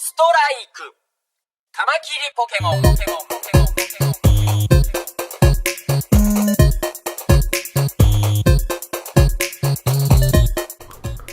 ストライクカマキリポケモン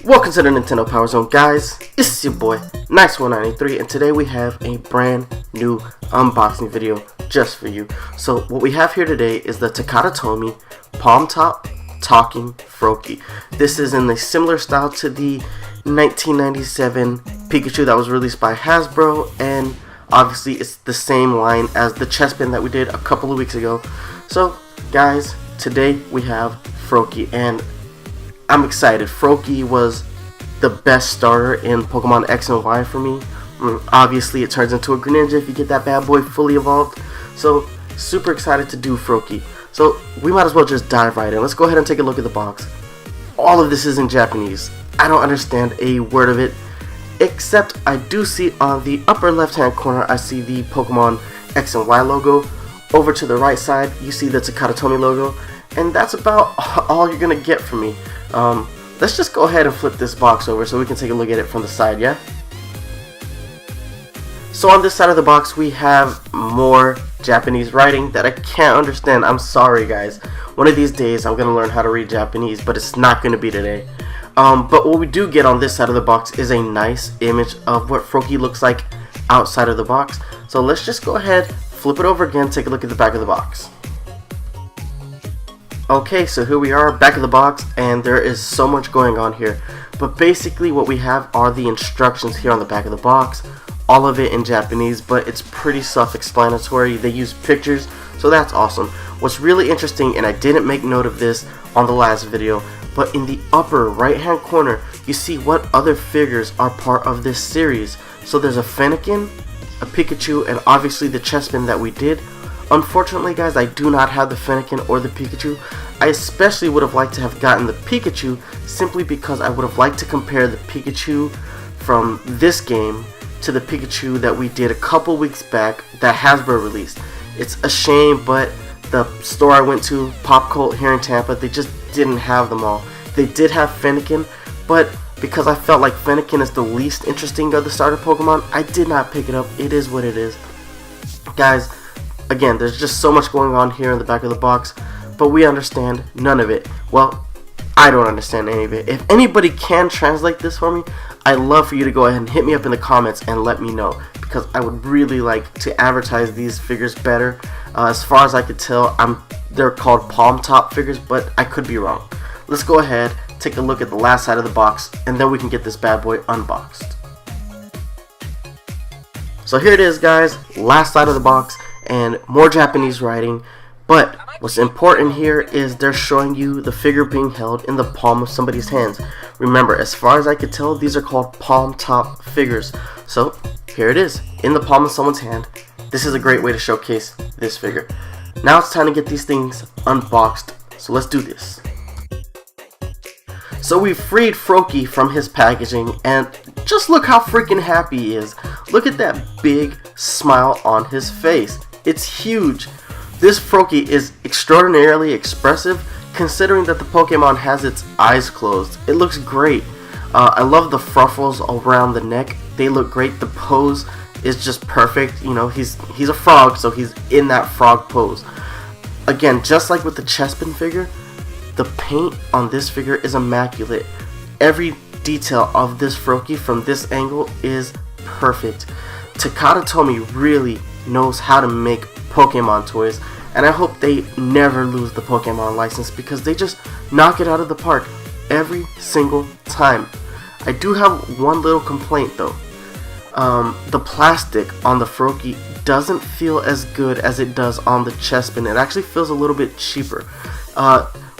Welcome to the Nintendo PowerZone, guys. It's your boy Nice193, and today we have a brand new unboxing video just for you. So what we have here today is the Takara Tomy Palm Top Talking Froakie. This is in a similar style to the 1997 Pikachu that was released by Hasbro, and obviously it's the same line as the chest pin that we did a couple of weeks ago. So guys, today we have Froakie, and I'm excited. Froakie was the best starter in Pokemon X and Y for me. Obviously it turns into a Greninja if you get that bad boy fully evolved. So super excited to do Froakie. So we might as well just dive right in. Let's go ahead and take a look at the box. All of this is in Japanese. I don't understand a word of it, except I do see on the upper left hand corner, I see the Pokemon X and Y logo. Over to the right side you see the Takara Tomy logo, and that's about all you're gonna get from me. Let's just go ahead and flip this box over so we can take a look at it from the side, yeah? So on this side of the box we have more Japanese writing that I can't understand. I'm sorry guys. One of these days I'm gonna learn how to read Japanese, but it's not gonna be today. But what we do get on this side of the box is a nice image of what Froakie looks like outside of the box. So let's just go ahead, flip it over again, take a look at the back of the box. Okay, so here we are, back of the box, and there is so much going on here. But basically what we have are the instructions here on the back of the box. All of it in Japanese, but it's pretty self-explanatory. They use pictures, so that's awesome. What's really interesting, and I didn't make note of this on the last video, but in the upper right hand corner you see what other figures are part of this series. So there's a Fennekin, a Pikachu, and obviously the chest pin that we did. Unfortunately guys, I do not have the Fennekin or the Pikachu. I especially would have liked to have gotten the Pikachu simply because I would have liked to compare the Pikachu from this game to the Pikachu that we did a couple weeks back that Hasbro released. It's a shame, but the store I went to, Pop Cult here in Tampa, they just didn't have them all. They did have Fennekin, but because I felt like Fennekin is the least interesting of the starter Pokemon, I did not pick it up. It is what it is. Guys, again, there's just so much going on here in the back of the box, but we understand none of it. Well, I don't understand any of it. If anybody can translate this for me, I'd love for you to go ahead and hit me up in the comments and let me know, because I would really like to advertise these figures better. As far as I could tell, they're called palm top figures, but I could be wrong. Let's go ahead, take a look at the last side of the box, and then we can get this bad boy unboxed. So here it is guys, last side of the box, and more Japanese writing. But what's important here is they're showing you the figure being held in the palm of somebody's hands. Remember, as far as I could tell, these are called palm top figures. So here it is, in the palm of someone's hand. This is a great way to showcase this figure. Now it's time to get these things unboxed, so let's do this. So we freed Froakie from his packaging, and just look how freaking happy he is. Look at that big smile on his face. It's huge. This Froakie is extraordinarily expressive considering that the Pokemon has its eyes closed. It looks great. I love the fruffles around the neck. They look great. The pose is just perfect. You know, he's a frog, so he's in that frog pose. Again, just like with the chestpin figure, the paint on this figure is immaculate. Every detail of this Froakie from this angle is perfect. Takara Tomy really knows how to make Pokemon toys, and I hope they never lose the Pokemon license because they just knock it out of the park every single time. I do have one little complaint though. The plastic on the Froakie doesn't feel as good as it does on the chestpin. It actually feels a little bit cheaper.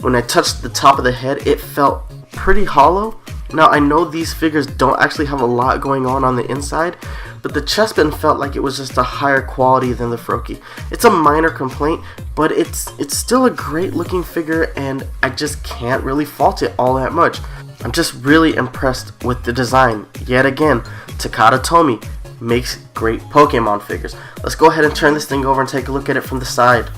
When I touched the top of the head, it felt pretty hollow. Now I know these figures don't actually have a lot going on the inside, but the chestpin felt like it was just a higher quality than the Froakie. It's a minor complaint, but it's still a great looking figure, and I just can't really fault it all that much. I'm just really impressed with the design. Yet again, Takara Tomy makes great Pokemon figures. Let's go ahead and turn this thing over and take a look at it from the side.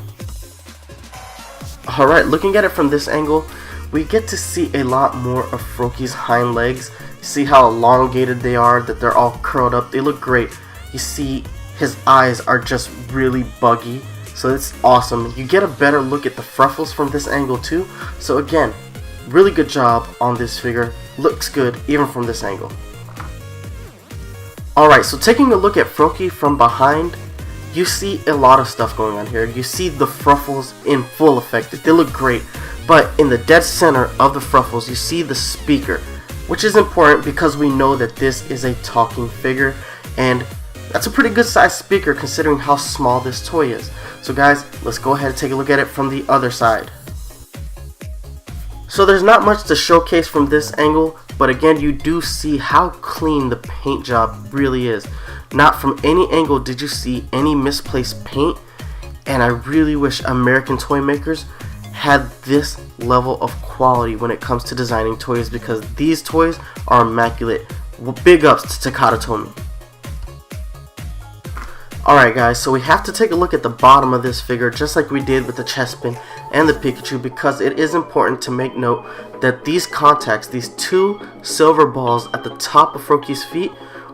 Alright, looking at it from this angle, we get to see a lot more of Froakie's hind legs See how elongated they are, that they're all curled up. They look great. You see his eyes are just really buggy, so it's awesome. You get a better look at the Fruffles from this angle too. So again, really good job on this figure. Looks good even from this angle. Alright, so taking a look at Froakie from behind, you see a lot of stuff going on here. You see the Fruffles in full effect. They look great. But in the dead center of the Fruffles, you see the speaker, which is important because we know that this is a talking figure, and that's a pretty good sized speaker considering how small this toy is. So guys, let's go ahead and take a look at it from the other side. So there's not much to showcase from this angle, but again, you do see how clean the paint job really is. Not from any angle did you see any misplaced paint, and I really wish American toy makers had this level of quality when it comes to designing toys, because these toys are immaculate. Well, big ups to Takara Tomy. Alright guys, so we have to take a look at the bottom of this figure just like we did with the Chespin and the Pikachu, because it is important to make note that these contacts, these two silver balls at the top of Froakie's feet,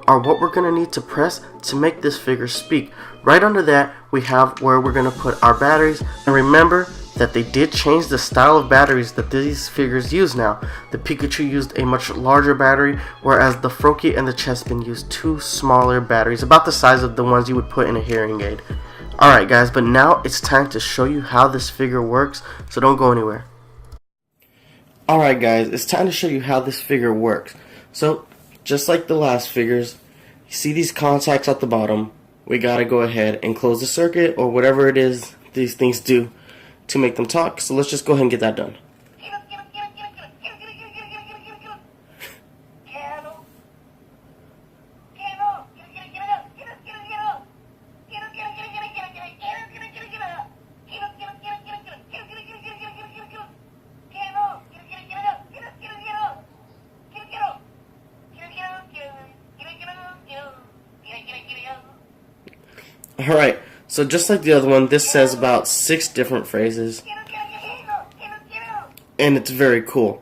are what we're going to need to press to make this figure speak. Right under that we have where we're going to put our batteries, and remember that they did change the style of batteries that these figures use now. The Pikachu used a much larger battery, whereas the Froakie and the Chespin used two smaller batteries, about the size of the ones you would put in a hearing aid. Alright guys, but now it's time to show you how this figure works, so don't go anywhere. Alright guys, it's time to show you how this figure works. So, just like the last figures, you see these contacts at the bottom. We gotta go ahead and close the circuit, or whatever it is these things do to make them talk. So let's just go ahead and get that done. Alright, so just like the other one, this says about 6 different phrases, and it's very cool.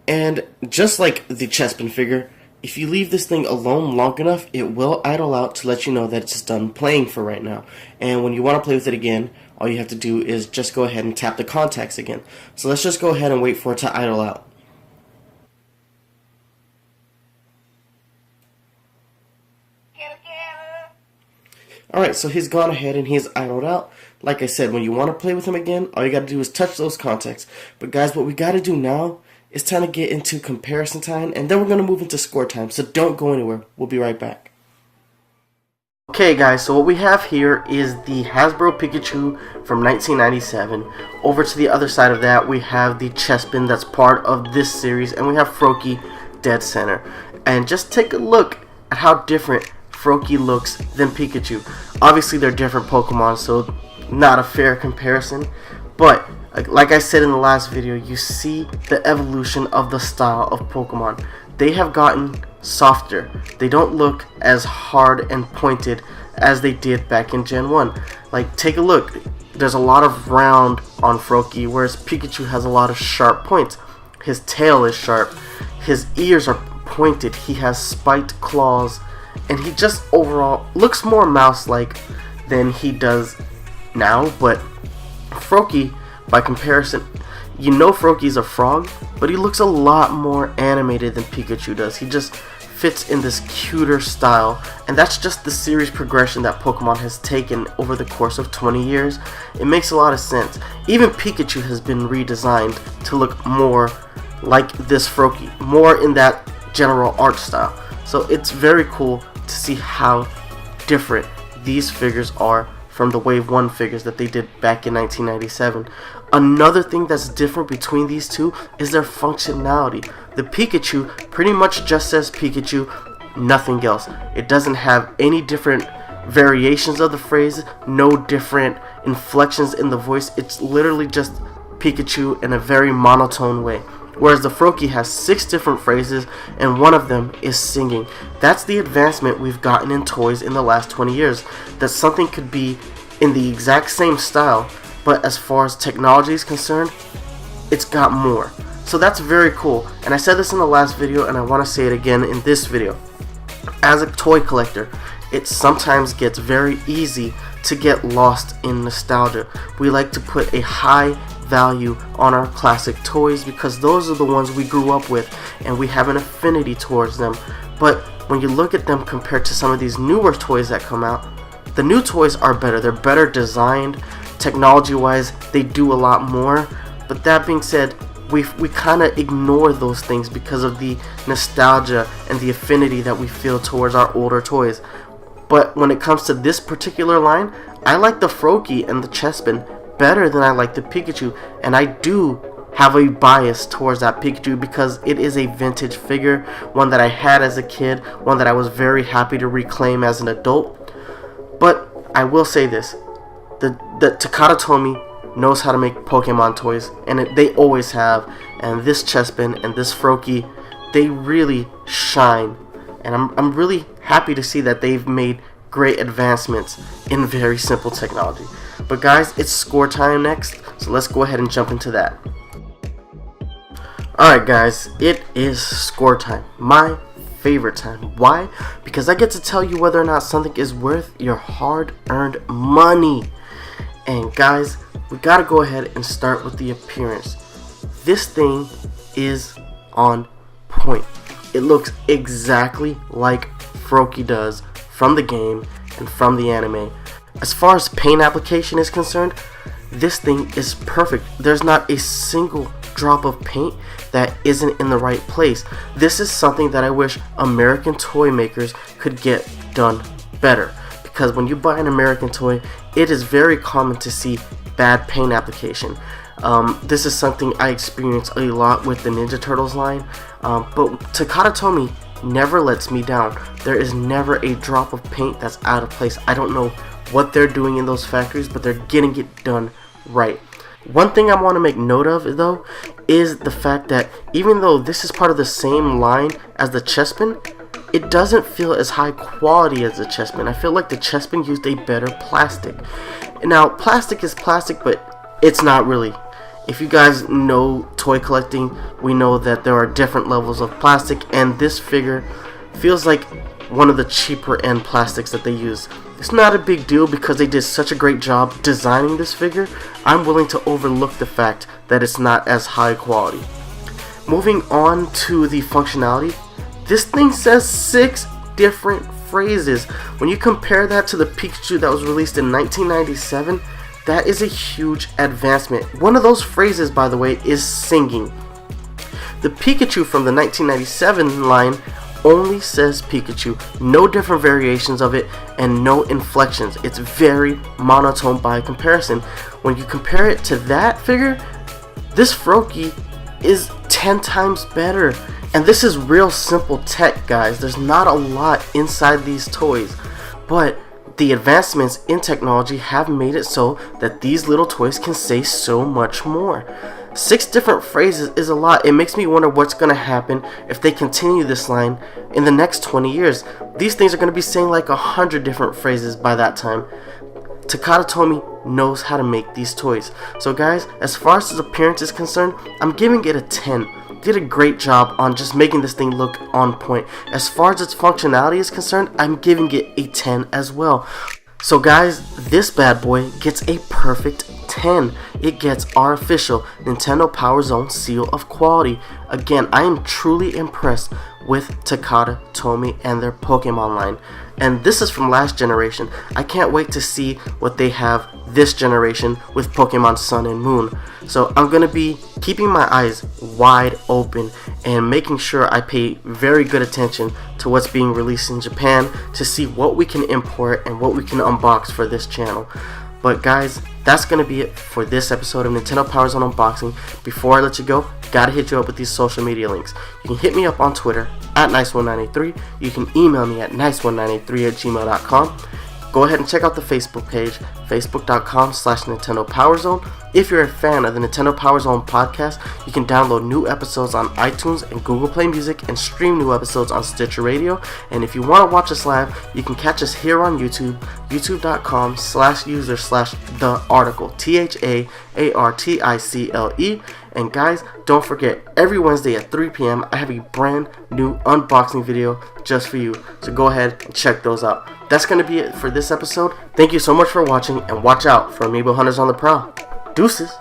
And just like the Chespin figure, if you leave this thing alone long enough, it will idle out to let you know that it's done playing for right now. And when you want to play with it again, all you have to do is just go ahead and tap the contacts again. So let's just go ahead and wait for it to idle out. Alright, so he's gone ahead and he's idled out. Like I said, when you want to play with him again, all you got to do is touch those contacts. But guys, what we got to do now is time to get into comparison time, and then we're going to move into score time. So don't go anywhere. We'll be right back. Okay guys, so what we have here is the Hasbro Pikachu from 1997. Over to the other side of that, we have the Chespin that's part of this series, and we have Froakie dead center. And just take a look at how different Froakie looks than Pikachu. Obviously they're different Pokemon, so not a fair comparison, but like I said in the last video, you see the evolution of the style of Pokemon. They have gotten softer. They don't look as hard and pointed as they did back in Gen 1. Like, take a look. There's a lot of round on Froakie, whereas Pikachu has a lot of sharp points. His tail is sharp. His ears are pointed. He has spiked claws. And he just overall looks more mouse-like than he does now. But Froakie, by comparison, you know Froakie's a frog, but he looks a lot more animated than Pikachu does. He just fits in this cuter style, and that's just the series progression that Pokemon has taken over the course of 20 years. It makes a lot of sense. Even Pikachu has been redesigned to look more like this Froakie, more in that general art style. So it's very cool to see how different these figures are from the Wave 1 figures that they did back in 1997. Another thing that's different between these two is their functionality. The Pikachu pretty much just says Pikachu, nothing else. It doesn't have any different variations of the phrase, no different inflections in the voice. It's literally just Pikachu in a very monotone way. Whereas the Froakie has 6 different phrases, and one of them is singing. That's the advancement we've gotten in toys in the last 20 years. That something could be in the exact same style, but as far as technology is concerned, it's got more. So that's very cool. And I said this in the last video, and I want to say it again in this video. As a toy collector, it sometimes gets very easy to get lost in nostalgia. We like to put a high value on our classic toys because those are the ones we grew up with and we have an affinity towards them. But when you look at them compared to some of these newer toys that come out, the new toys are better. They're better designed. Technology wise, they do a lot more. But that being said, we kind of ignore those things because of the nostalgia and the affinity that we feel towards our older toys. But when it comes to this particular line, I like the Froakie and the Chespin better than I like the Pikachu, and I do have a bias towards that Pikachu because it is a vintage figure, one that I had as a kid, one that I was very happy to reclaim as an adult. But I will say this, the Takara Tomy knows how to make Pokemon toys, and they always have, and this Chespin and this Froakie, they really shine, and I'm really happy to see that they've made great advancements in very simple technology. But guys, it's score time next, so let's go ahead and jump into that. Alright guys, it is score time, my favorite time. Why? Because I get to tell you whether or not something is worth your hard-earned money. And guys, we gotta go ahead and start with the appearance. This thing is on point. It looks exactly like Froakie does from the game and from the anime. As far as paint application is concerned, this thing is perfect. There's not a single drop of paint that isn't in the right place. This is something that I wish American toy makers could get done better, because when you buy an American toy, it is very common to see bad paint application. This is something I experience a lot with the Ninja Turtles line, but Takara Tomy never lets me down. There is never a drop of paint that's out of place. I don't know what they're doing in those factories, but they're getting it done right. One thing I want to make note of though is the fact that even though this is part of the same line as the Chespin, it doesn't feel as high quality as the Chespin. I feel like the Chespin used a better plastic. Now, plastic is plastic, but it's not really. If you guys know toy collecting, we know that there are different levels of plastic, and this figure feels like one of the cheaper end plastics that they use. It's not a big deal because they did such a great job designing this figure. I'm willing to overlook the fact that it's not as high quality. Moving on to the functionality, this thing says 6 different phrases. When you compare that to the Pikachu that was released in 1997, that is a huge advancement. One of those phrases, by the way, is singing. The Pikachu from the 1997 line only says Pikachu, no different variations of it, and no inflections. It's very monotone by comparison. When you compare it to that figure, this Froakie is 10 times better. And this is real simple tech, guys. There's not a lot inside these toys, but the advancements in technology have made it so that these little toys can say so much more. 6 different phrases is a lot. It makes me wonder what's going to happen if they continue this line in the next 20 years. These things are going to be saying like 100 different phrases by that time. Takara Tomy knows how to make these toys. So guys, as far as its appearance is concerned, I'm giving it a 10. Did a great job on just making this thing look on point. As far as its functionality is concerned, I'm giving it a 10 as well. So guys, this bad boy gets a perfect 10. It gets our official Nintendo PowerZone seal of quality. Again, I am truly impressed with Takara Tomy and their Pokemon line. And this is from last generation. I can't wait to see what they have this generation with Pokemon Sun and Moon. So I'm going to be keeping my eyes wide open and making sure I pay very good attention to what's being released in Japan to see what we can import and what we can unbox for this channel. But guys, that's going to be it for this episode of Nintendo PowerZone Unboxing. Before I let you go, gotta hit you up with these social media links. You can hit me up on Twitter at Nice1983. You can email me at nice1983@gmail.com. Go ahead and check out the Facebook page, facebook.com/Nintendo PowerZone. If you're a fan of the Nintendo PowerZone podcast, you can download new episodes on iTunes and Google Play Music and stream new episodes on Stitcher Radio. And if you want to watch us live, you can catch us here on YouTube, youtube.com/user/thearticle, THAARTICLE. And guys, don't forget, every Wednesday at 3 p.m. I have a brand new unboxing video just for you. So go ahead and check those out. That's going to be it for this episode. Thank you so much for watching, and watch out for Amiibo Hunters on the prowl. Deuces.